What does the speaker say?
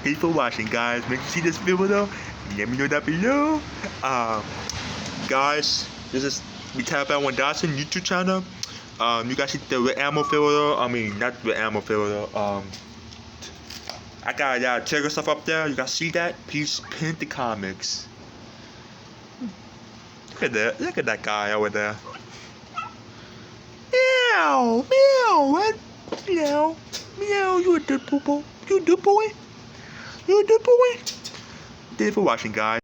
Thanks for watching, guys. Make sure you see this video. Let me know down below. Guys, this is Metalbound 1000 YouTube channel. You guys see the red ammo filter. I mean, not the ammo filter. I got trigger stuff up there. You guys see that? Please pin the comics. Look at that. Look at that guy over there. Meow, meow, what? Meow, meow. You a good boy? You a good boy? You a good boy? Thanks for watching, guys.